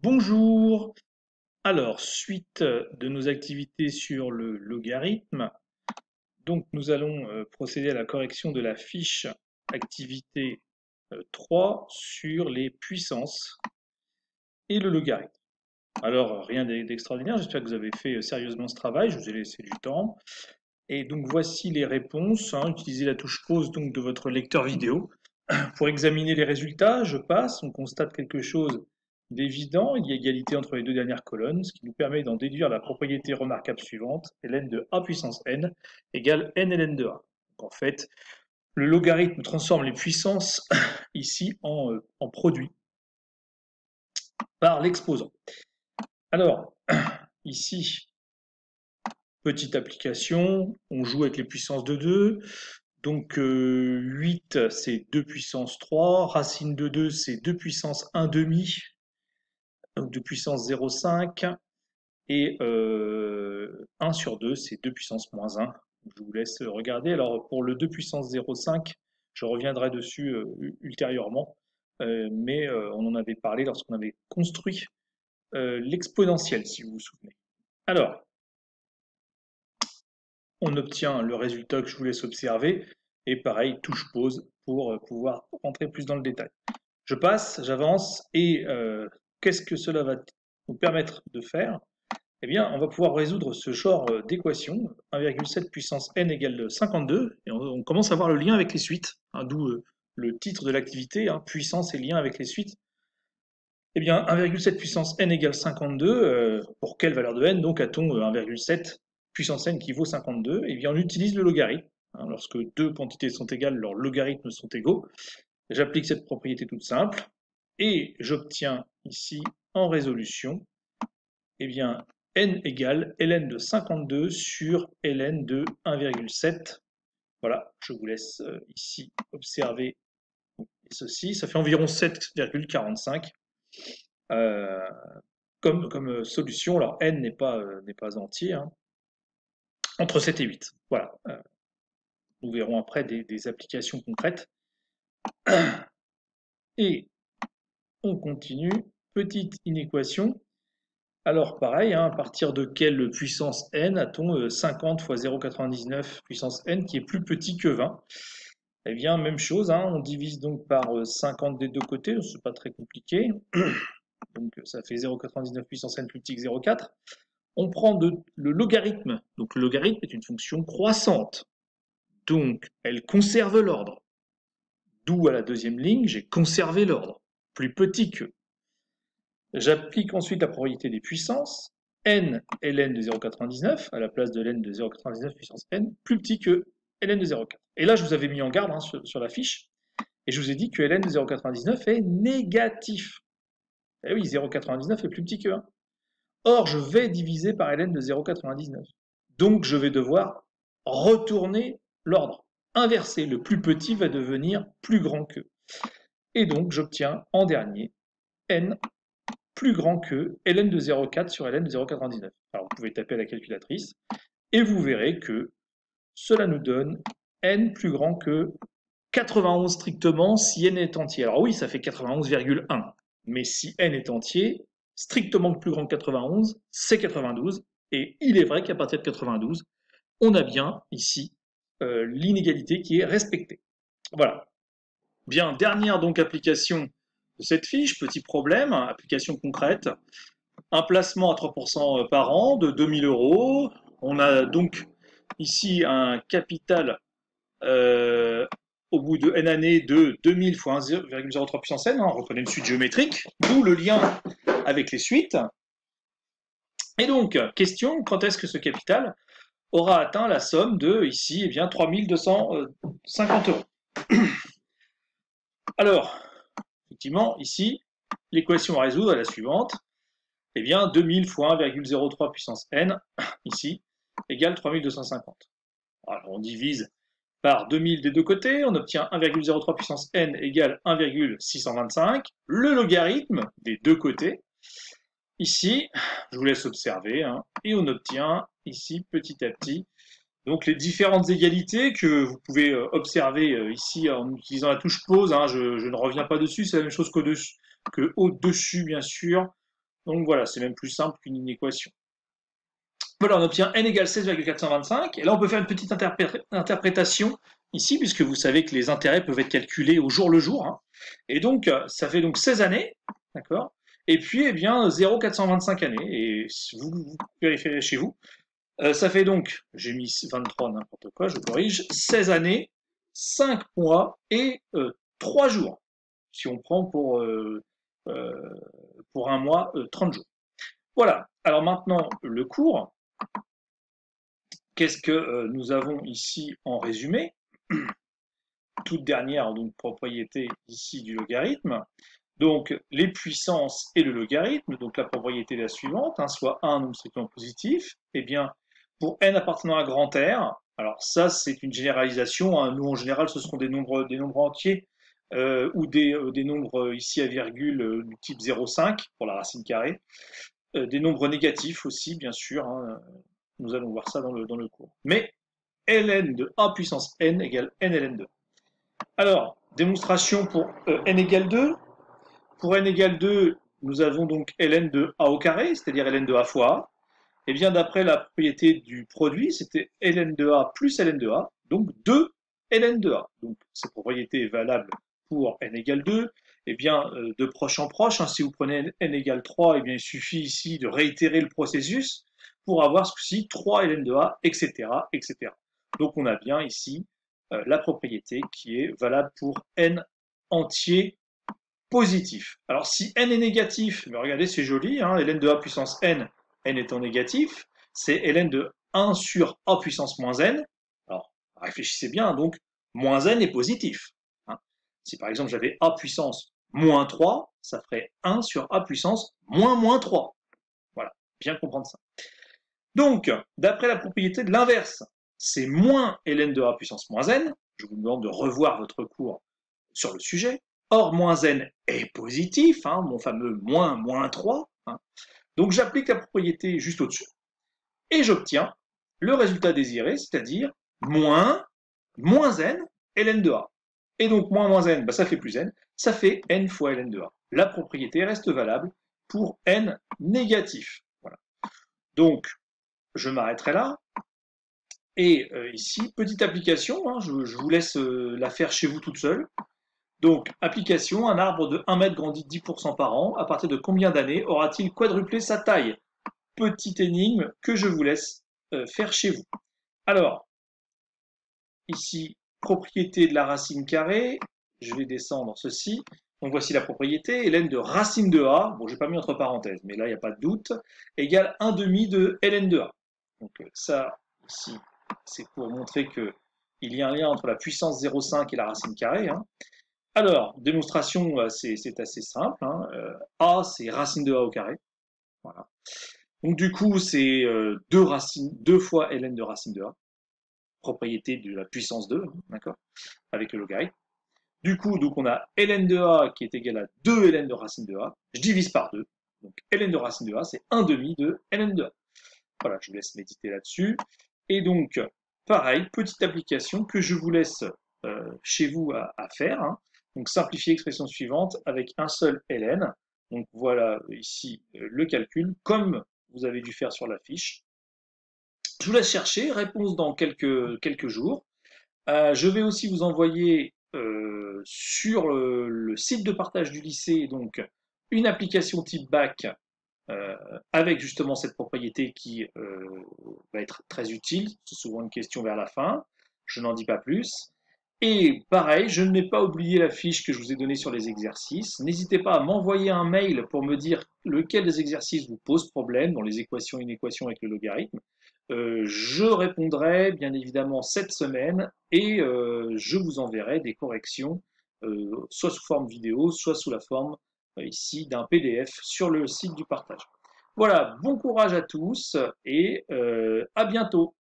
Bonjour. Alors, suite de nos activités sur le logarithme, donc nous allons procéder à la correction de la fiche activité 3 sur les puissances et le logarithme. Alors, rien d'extraordinaire, j'espère que vous avez fait sérieusement ce travail, je vous ai laissé du temps. Et donc voici les réponses, hein. Utilisez la touche pause donc de votre lecteur vidéo. Pour examiner les résultats, je passe, on constate quelque chose d'évident, il y a égalité entre les deux dernières colonnes, ce qui nous permet d'en déduire la propriété remarquable suivante, ln de a puissance n égale n ln de a. Donc en fait, le logarithme transforme les puissances ici en produit par l'exposant. Alors, ici, petite application, on joue avec les puissances de 2, donc 8 c'est 2 puissance 3, racine de 2 c'est 2 puissance 1 demi, donc 2 puissance 0,5, et 1 sur 2 c'est 2 puissance moins 1. Je vous laisse regarder. Alors pour le 2 puissance 0,5, je reviendrai dessus ultérieurement, mais on en avait parlé lorsqu'on avait construit l'exponentielle, si vous vous souvenez. Alors, on obtient le résultat que je vous laisse observer, et pareil, touche pause pour pouvoir rentrer plus dans le détail. Je passe, j'avance, et qu'est-ce que cela va nous permettre de faire? Eh bien, on va pouvoir résoudre ce genre d'équation, 1,7 puissance n égale 52, et on commence à voir le lien avec les suites, hein, d'où le titre de l'activité, hein, puissance et lien avec les suites. Eh bien, 1,7 puissance n égale 52, pour quelle valeur de n donc a-t-on 1,7 puissance n qui vaut 52? Eh bien, on utilise le logarithme. Hein, lorsque deux quantités sont égales, leurs logarithmes sont égaux. J'applique cette propriété toute simple, et j'obtiens ici, en résolution, eh bien, n égale ln de 52 sur ln de 1,7. Voilà, je vous laisse ici observer ceci. Ça fait environ 7,45 comme solution. Alors n n'est pas entier, hein, entre 7 et 8. Voilà, nous verrons après des applications concrètes. Et on continue. Petite inéquation. Alors pareil, hein, à partir de quelle puissance n a-t-on 50 fois 0,99 puissance n qui est plus petit que 20? Eh bien, même chose, hein, on divise donc par 50 des deux côtés, c'est pas très compliqué. Donc ça fait 0,99 puissance n plus petit que 0,4. On prend le logarithme. Donc le logarithme est une fonction croissante. Donc elle conserve l'ordre. D'où à la deuxième ligne, j'ai conservé l'ordre. Plus petit que. J'applique ensuite la probabilité des puissances. N est ln de 0,99 à la place de ln de 0,99 puissance n, plus petit que ln de 0,4. Et là, je vous avais mis en garde, hein, sur la fiche, et je vous ai dit que ln de 0,99 est négatif. Eh oui, 0,99 est plus petit que 1. Or, je vais diviser par ln de 0,99. Donc, je vais devoir retourner l'ordre. Inverser, le plus petit va devenir plus grand que. Et donc, j'obtiens en dernier n plus grand que ln de 0,4 sur ln de 0,99. Alors, vous pouvez taper à la calculatrice, et vous verrez que cela nous donne n plus grand que 91 strictement si n est entier. Alors oui, ça fait 91,1. Mais si n est entier, strictement plus grand que 91, c'est 92. Et il est vrai qu'à partir de 92, on a bien ici l'inégalité qui est respectée. Voilà. Bien, dernière donc application de cette fiche, petit problème, application concrète. Un placement à 3% par an de 2000 euros. On a donc ici un capital au bout de n années de 2000 fois 1,03 puissance n, hein, on reconnaît une suite géométrique, d'où le lien avec les suites. Et donc, question, quand est-ce que ce capital aura atteint la somme de, ici, eh bien, 3250 euros? Alors, effectivement, ici, l'équation à résoudre est la suivante. Eh bien, 2000 fois 1,03 puissance n, ici, égale 3250. Alors, on divise par 2000 des deux côtés, on obtient 1,03 puissance n égale 1,625. Le logarithme des deux côtés, ici, je vous laisse observer, hein, et on obtient ici petit à petit donc les différentes égalités que vous pouvez observer ici en utilisant la touche pause. Hein, je ne reviens pas dessus, c'est la même chose qu'au-dessus, bien sûr. Donc voilà, c'est même plus simple qu'une inéquation. Voilà, on obtient n égale 16,425. Et là, on peut faire une petite interprétation ici, puisque vous savez que les intérêts peuvent être calculés au jour le jour. Hein. Et donc, ça fait donc 16 années, d'accord? Et puis, eh bien, 0,425 années. Et vous vérifiez chez vous. Ça fait donc, j'ai mis 23, n'importe quoi, je corrige, 16 années, 5 mois et 3 jours. Si on prend pour un mois, 30 jours. Voilà. Alors maintenant, le cours. Qu'est-ce que nous avons ici en résumé? Toute dernière donc, propriété ici du logarithme. Donc les puissances et le logarithme, donc la propriété est la suivante, hein, soit 1 nombre strictement positif, eh bien pour n appartenant à grand R, alors ça c'est une généralisation, hein, nous en général ce seront des nombres entiers ou des nombres ici à virgule du type 0,5 pour la racine carrée, des nombres négatifs aussi bien sûr, hein, nous allons voir ça dans le cours. Mais ln de a puissance n égale n ln 2. Alors, démonstration pour n égale 2. Pour n égale 2, nous avons donc ln de a au carré, c'est-à-dire ln de a fois a. Et bien, d'après la propriété du produit, c'était ln de a plus ln de a, donc 2 ln de a. Donc, cette propriété est valable pour n égale 2. Et bien, de proche en proche, hein, si vous prenez n égale 3, et bien, il suffit ici de réitérer le processus pour avoir ce coup-ci 3 ln de a, etc., etc. Donc, on a bien ici la propriété qui est valable pour n entier positif. Alors si n est négatif, mais regardez c'est joli, hein, ln de a puissance n, n étant négatif, c'est ln de 1 sur a puissance moins n. Alors réfléchissez bien, donc moins n est positif. Hein. Si par exemple j'avais a puissance moins 3, ça ferait 1 sur a puissance moins 3. Voilà, bien comprendre ça. Donc, d'après la propriété de l'inverse, c'est moins ln de a puissance moins n. Je vous demande de revoir votre cours sur le sujet. Or, moins n est positif, hein, mon fameux moins 3. Hein. Donc, j'applique la propriété juste au-dessus et j'obtiens le résultat désiré, c'est-à-dire moins n ln de a. Et donc, moins n, bah, ça fait plus n, ça fait n fois ln de a. La propriété reste valable pour n négatif. Voilà. Donc, je m'arrêterai là. Et ici, petite application, hein, je vous laisse la faire chez vous toute seule. Donc, application, un arbre de 1 mètre grandit 10% par an. À partir de combien d'années aura-t-il quadruplé sa taille? Petite énigme que je vous laisse faire chez vous. Alors, ici, propriété de la racine carrée. Je vais descendre ceci. Donc, voici la propriété. Ln de racine de a, bon, je n'ai pas mis entre parenthèses, mais là, il n'y a pas de doute, égale 1 demi de ln de a. Donc, ça, ici, c'est pour montrer qu'il y a un lien entre la puissance 0,5 et la racine carrée. Hein. Alors, démonstration, c'est assez simple. Hein. A, c'est racine de A au carré. Voilà. Donc du coup, c'est 2 fois ln de racine de A. Propriété de la puissance 2, hein, d'accord, avec le logarithme. Du coup, donc on a ln de A qui est égal à 2 ln de racine de A. Je divise par 2. Donc ln de racine de A, c'est 1 demi de ln de A. Voilà, je vous laisse méditer là-dessus. Et donc, pareil, petite application que je vous laisse chez vous à faire. Hein. Donc, simplifier l'expression suivante avec un seul ln. Donc, voilà ici le calcul, comme vous avez dû faire sur la fiche. Je vous laisse chercher, réponse dans quelques jours. Je vais aussi vous envoyer sur le site de partage du lycée donc une application type bac avec justement cette propriété qui va être très utile. C'est souvent une question vers la fin. Je n'en dis pas plus. Et pareil, je n'ai pas oublié la fiche que je vous ai donnée sur les exercices. N'hésitez pas à m'envoyer un mail pour me dire lequel des exercices vous pose problème dans les équations, inéquations avec le logarithme. Je répondrai bien évidemment cette semaine et je vous enverrai des corrections, soit sous forme vidéo, soit sous la forme ici d'un PDF sur le site du partage. Voilà, bon courage à tous et à bientôt.